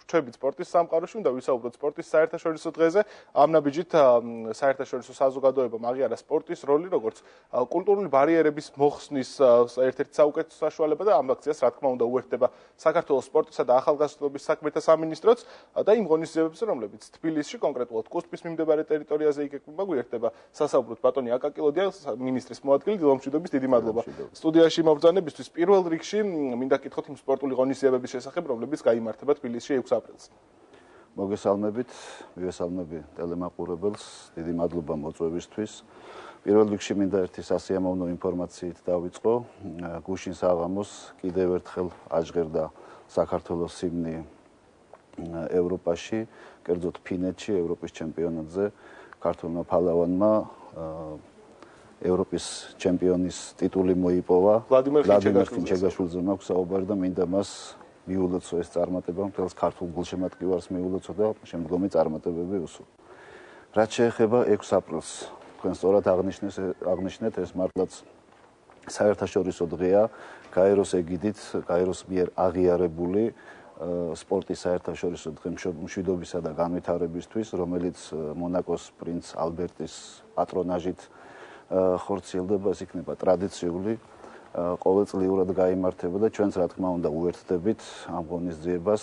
ვჩებით სპორტის სამყაროში, უნდა ვისაუბროთ სპორტის საერთაშორისო დღეზე. ამ ნაბიჯით საერთაშორისო საზოგადოებამ აღიარა სპორტის როლი როგორც კულტურული ბარიერების მოხსნის ერთ-ერთი საუკეთესო საშუალება და ამ აქციას რა თქმა უნდა უერთდება საქართველოს სპორტისა და ახალგაზრდობის საქმეთა სამინისტროც და იმ ღონისძიებებს, რომლებიც თბილისში კონკრეტულად კუსპის მიმდებარე ტერიტორიაზე იგეგმება, გვერდება სასაუბროთ ბატონი აკაკილოდია, მინისტრის მოადგილე, დილომშვიდობის დიდი მადლობა. სტუდიაში მობრძანებისთვის პირველ რიგში მინდა კითხოთ იმ სპორტული ღონისძიებების შესახებ, რომლებიც გაიმართება თბილისში 6 აპრილს. მოგესალმებით, მივესალმები ტელემაყურებელს, დიდი მადლობა მოწვევისთვის. პირველ რიგში მინდა ერთი სასიამოვნო ინფორმაციით დავიწყო. გუშინ საღამოს კიდევ ერთხელ აჟღერდა საქართველოს სიმნი ევროპაში, კერძოდ ფინეთში, ევროპის ჩემპიონატზე. ქართველმა ფალავანმა ევროპის ჩემპიონის ტიტული მოიპოვა. ვლადიმერ ხინჩეგაშვილზე მაქვს საუბარი და მინდა მას მიულოცო ეს წარმატება, მთელს ქართულ გულშემატკივარს მიულოცო და შემდგომი წარმატებები უსურვო. რაც შეეხება 6 აპრილს, თქვენ სწორად აღნიშნეთ, ეს მართლაც საერთაშორისო დღეა, გაეროს ეგიდით, გაეროს მიერ აღიარებული სპორტის საერთაშორისო დღე მშვიდობისა და განვითარებისთვის, რომელიც მონაკოს პრინც ალბერტის პატრონაჟით ხორციელდება, ეს იქნება ტრადიციული, ყოველწლიურად გაიმართება და ჩვენც რა თქმა უნდა უერთდებით ამ ღონისძიებას,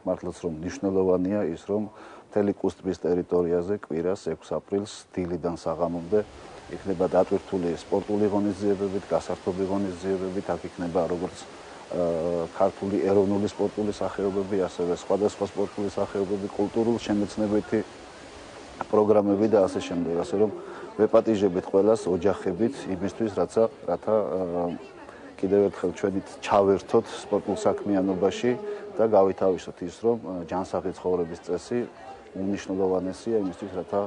მართლაც რომ მნიშვნელოვანია ის, რომ მთელი კუსტრის ტერიტორიაზე კვირას 6 აპრილს დილიდან საღამომდე იქნება დატვირთული სპორტული ღონისძიებებით, გასართობი ღონისძიებებით, აქ იქნება როგორც ქართული ეროვნული სპორტული სახეობები, ასევე სხვადასხვა სპორტული სახეობები, კულტურულ-შემეცნებითი პროგრამები და ასე შემდეგ, ასე რომ ვეპატიჟებით ყველას ოჯახებით იმისთვის, რათა კიდევ ერთხელ ჩვენით ჩავერთოთ სპორტულ საქმიანობაში და გავითავისოთ ის, რომ ჯანსაღი ცხოვრების წესი უმნიშვნელოვანესია იმისთვის, რათა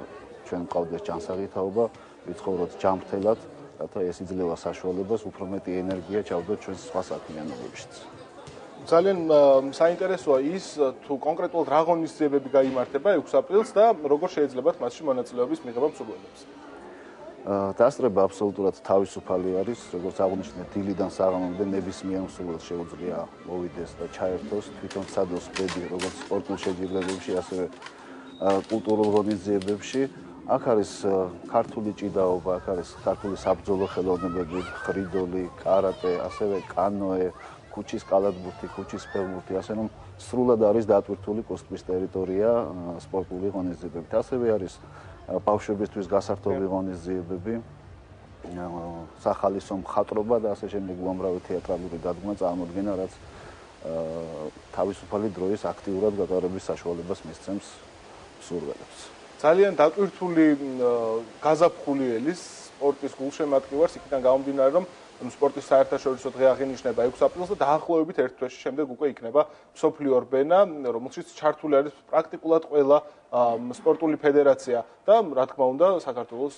ჩვენ მყავდეს ჯანსაღი თაობა, ვიცხოვროთ ჯანმრთელად, რათა ეს იძლევა საშუალებას უფრო მეტი ენერგია ჩავდოთ ჩვენს სხვა საქმიანობებშიც. ძალიან საინტერესოა ის, თუ კონკრეტულად რა ღონისძიებები გაიმართება 6 აპრილს და როგორ შეიძლებათ მასში მონაწილეობის მიღება მსურველებს. დასწრება აბსოლუტურად თავისუფალი არის, როგორც აღნიშნეთ, დილიდან საღამომდე ნებისმიერ მსურველს შეუძლია მოვიდეს და ჩაერთოს თვითონ სადოს ბედი, როგორც სპორტულ შეჯიბრებებში, ასევე კულტურულ ღონისძიებებში. აქ არის ქართული ჭიდაობა, აქ არის ქართული საბრძოლო ხელოვნებები, ხრიდოლი, კარატე, ასევე კანოე, ქუჩის კალათბურთი, ქუჩის ფეხბურთი, ასე რომ სრულად არის დატვირთული კუსტრის ტერიტორია სპორტული ღონისძიებებით. ასევე არის ბავშვებისთვის გასართობი ღონისძიებები, სახალისო მხატვრობა და ასე შემდეგ უამრავი თეატრალური დადგმა წარმოდგენა, რაც თავისუფალი დროის აქტიურად გატარების საშუალებას მისცემს მსურველებს. ძალიან დატვირთული გაზაფხული ელის სპორტის გულშემატკივარს, იქიდან გამომდინარე, რომ სპორტის საერთაშორისო დღე აღინიშნება 6 აპრილს და დაახლოებით ერთ თვეში შემდეგ უკვე იქნება მსოფლიო რბენა, რომელშიც ჩართული არის პრაქტიკულად ყველა სპორტული ფედერაცია და რა თქმა უნდა საქართველოს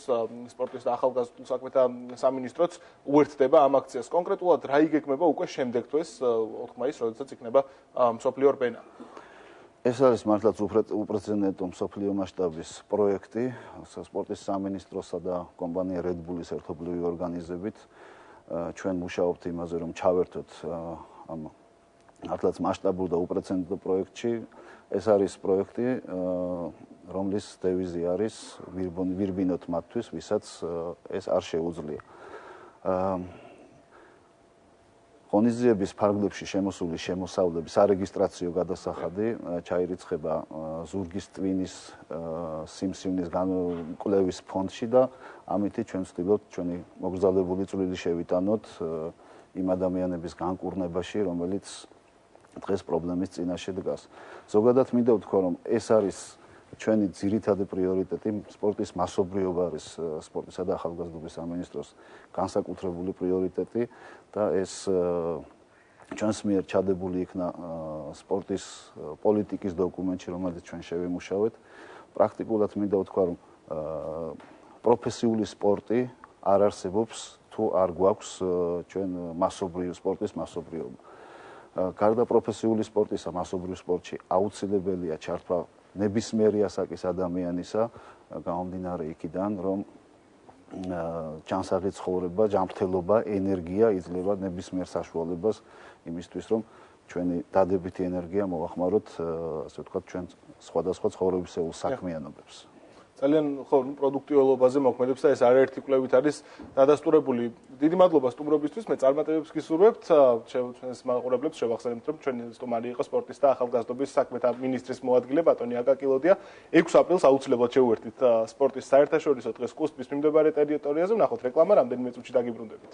სპორტის და ახალგაზრდულ საქმეთა სამინისტროც უერთდება ამ აქციას. კონკრეტულად რა იგეგმება უკვე შემდეგ თვეს 4 მაისს, როდესაც იქნება მსოფლიო რბენა. ეს არის მართლაც უპრეცედენტო მსოფლიო მასშტაბის პროექტი სპორტის სამინისტროსა და კომპანია Red Bull-ის ერთობლივი ორგანიზებით. ჩვენ მუშაობთ იმაზე, რომ ჩავერთოთ ამ მართლაც მასშტაბურ და უპრეცედენტო პროექტში. ეს არის პროექტი, რომლის დევიზი არის ვირბინოთ მათთვის, ვისაც ეს არ შეუძლია. ღონისძიების ფარგლებში შემოსული შემოსავლების სარეგისტრაციო გადასახადი ჩაირიცხება ზურგის ტვინის სიმსივნის კვლევის ფონდში და ამით ჩვენ ვცდილობთ ჩვენი მოგზაურებული წვლილი შევიტანოთ იმ ადამიანების განკურნებაში, რომელიც დღეს პრობლემის წინაშე დგას. ზოგადად მინდა ვთქვა, რომ ეს არის ჩვენი ძირითადი პრიორიტეტი, სპორტის მასობრიობა არის სპორტისა და ახალგაზრდობის სამინისტროს განსაკუთრებული პრიორიტეტი და ეს ჩვენს მიერ ჩადებული იქნა სპორტის პოლიტიკის დოკუმენტში, რომელიც ჩვენ შევიმუშავეთ. პრაქტიკულად მინდა ვთქვა, რომ პროფესიული სპორტი არ არსებობს, თუ არ გვაქვს ჩვენ სპორტის მასობრიობა. გარდა პროფესიული სპორტისა, მასობრივ სპორტში აუცილებელია ჩართვა ნებისმიერი ასაკის ადამიანისა, გამომდინარე იქიდან, რომ ჯანსაღი ცხოვრება, ჯანმრთელობა, ენერგია იძლევა ნებისმიერ საშუალებას იმისთვის, რომ ჩვენი დადებითი ენერგია მოვახმაროთ, ასე ვთქვათ, ჩვენ სხვადასხვა ცხოვრებისეულ საქმიანობებს. ძალიან ხო, პროდუქტიულობაზე მოქმედებს და ეს არაერთი კვლევით არის დადასტურებული. დიდი მადლობა სტუმრობისთვის, მე წარმატებებს გისურვებთ. ჩვენს მაყურებლებს შევახსენებთ, რომ ჩვენი სტუმარი იყო სპორტის და ახალგაზრდობის საქმეთა მინისტრის მოადგილე ბატონი აკა კილოდია. 6 აპრილს აუცილებლად შევუერთდით სპორტის საერთაშორისო დღეს კუსტის მიმდებარე ტერიტორიაზე. ვნახოთ რეკლამა, რამდენიმე წუთში დაგიბრუნდებით.